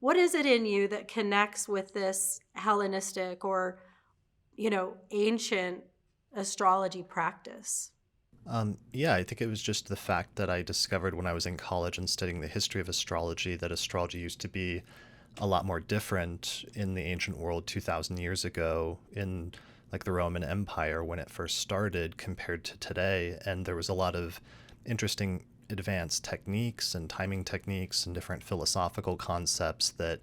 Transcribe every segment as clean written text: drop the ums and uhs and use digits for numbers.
what is it in you that connects with this Hellenistic or, ancient astrology practice? Yeah, I think it was just the fact that I discovered when I was in college and studying the history of astrology that astrology used to be a lot more different in the ancient world 2000 years ago in like the Roman Empire when it first started compared to today. And there was a lot of interesting advanced techniques and timing techniques and different philosophical concepts that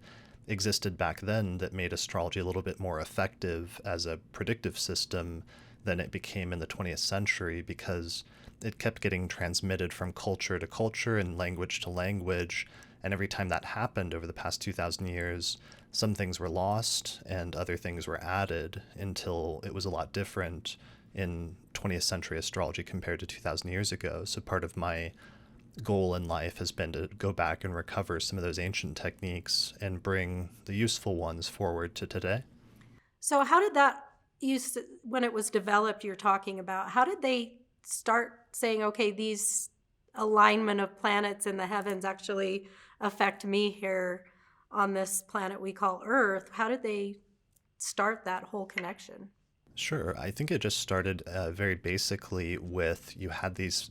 existed back then that made astrology a little bit more effective as a predictive system than it became in the 20th century because it kept getting transmitted from culture to culture and language to language. And every time that happened over the past 2,000 years, some things were lost and other things were added until it was a lot different in 20th century astrology compared to 2,000 years ago. So part of my goal in life has been to go back and recover some of those ancient techniques and bring the useful ones forward to today. So, how did that when it was developed, you're talking about, how did they start saying, okay, these alignment of planets in the heavens actually affect me here on this planet we call Earth? How did they start that whole connection? Sure. I think it just started very basically with you had these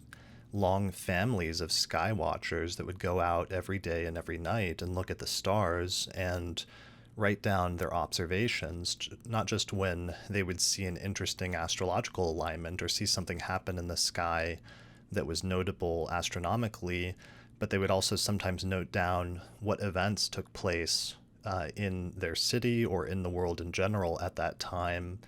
long families of sky watchers that would go out every day and every night and look at the stars and write down their observations, not just when they would see an interesting astrological alignment or see something happen in the sky that was notable astronomically, but they would also sometimes note down what events took place in their city or in the world in general at that time.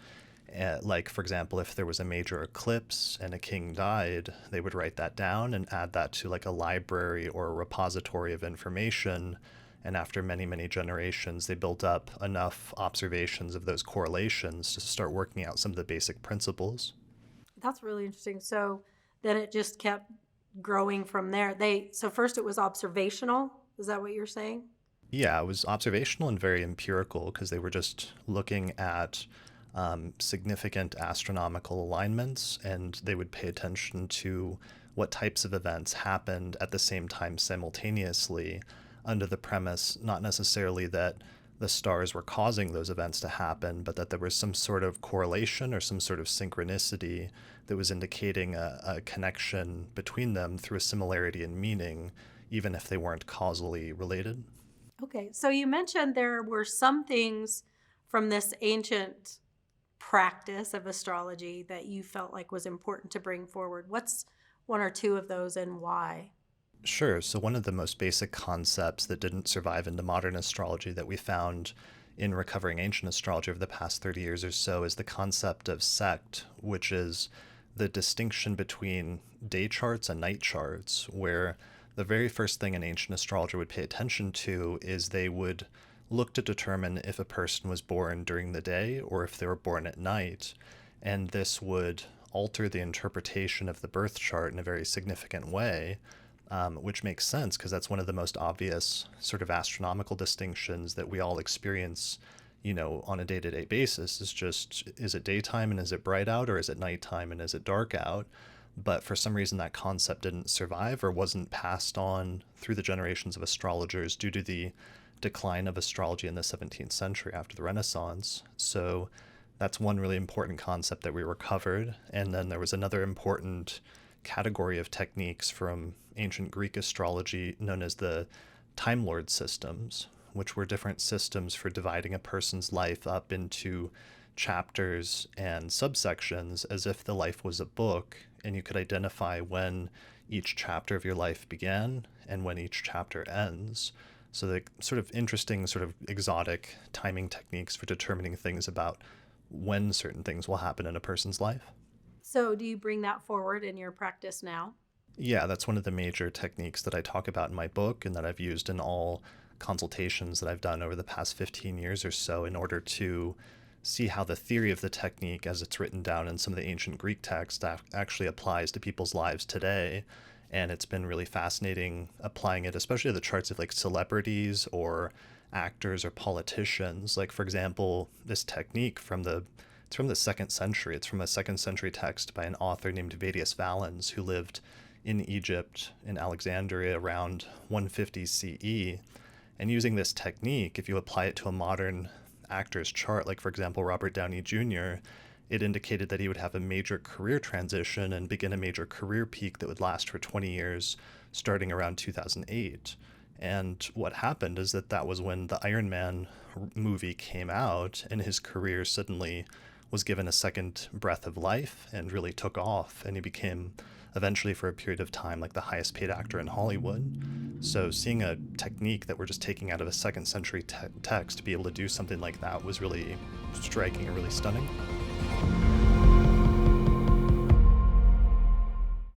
Like, for example, if there was a major eclipse and a king died, they would write that down and add that to like a library or a repository of information. And after many, many generations, they built up enough observations of those correlations to start working out some of the basic principles. That's really interesting. So then it just kept growing from there. So first it was observational. Is that what you're saying? Yeah, it was observational and very empirical because they were just looking at significant astronomical alignments and they would pay attention to what types of events happened at the same time simultaneously under the premise not necessarily that the stars were causing those events to happen, but that there was some sort of correlation or some sort of synchronicity that was indicating a connection between them through a similarity in meaning, even if they weren't causally related. Okay. So you mentioned there were some things from this ancient practice of astrology that you felt like was important to bring forward. What's one or two of those and why? Sure. So, one of the most basic concepts that didn't survive into modern astrology that we found in recovering ancient astrology over the past 30 years or so is the concept of sect, which is the distinction between day charts and night charts, where the very first thing an ancient astrologer would pay attention to is they would look to determine if a person was born during the day or if they were born at night. And this would alter the interpretation of the birth chart in a very significant way, which makes sense because that's one of the most obvious sort of astronomical distinctions that we all experience, on a day-to-day basis is just, is it daytime and is it bright out, or is it nighttime and is it dark out? But for some reason that concept didn't survive or wasn't passed on through the generations of astrologers due to the decline of astrology in the 17th century after the Renaissance. So that's one really important concept that we recovered. And then there was another important category of techniques from ancient Greek astrology known as the Time Lord systems, which were different systems for dividing a person's life up into chapters and subsections as if the life was a book, and you could identify when each chapter of your life began and when each chapter ends. So the sort of interesting, sort of exotic timing techniques for determining things about when certain things will happen in a person's life. So do you bring that forward in your practice now? Yeah, that's one of the major techniques that I talk about in my book and that I've used in all consultations that I've done over the past 15 years or so in order to see how the theory of the technique as it's written down in some of the ancient Greek texts actually applies to people's lives today. And it's been really fascinating applying it, especially to the charts of like celebrities or actors or politicians. Like, for example, this technique it's from the second century. It's from a second century text by an author named Vedius Valens who lived in Egypt in Alexandria around 150 CE. And using this technique, if you apply it to a modern actor's chart, like for example, Robert Downey Jr., it indicated that he would have a major career transition and begin a major career peak that would last for 20 years, starting around 2008. And what happened is that was when the Iron Man movie came out, and his career suddenly was given a second breath of life and really took off, and he became eventually for a period of time like the highest paid actor in Hollywood. So seeing a technique that we're just taking out of a second century text to be able to do something like that was really striking and really stunning.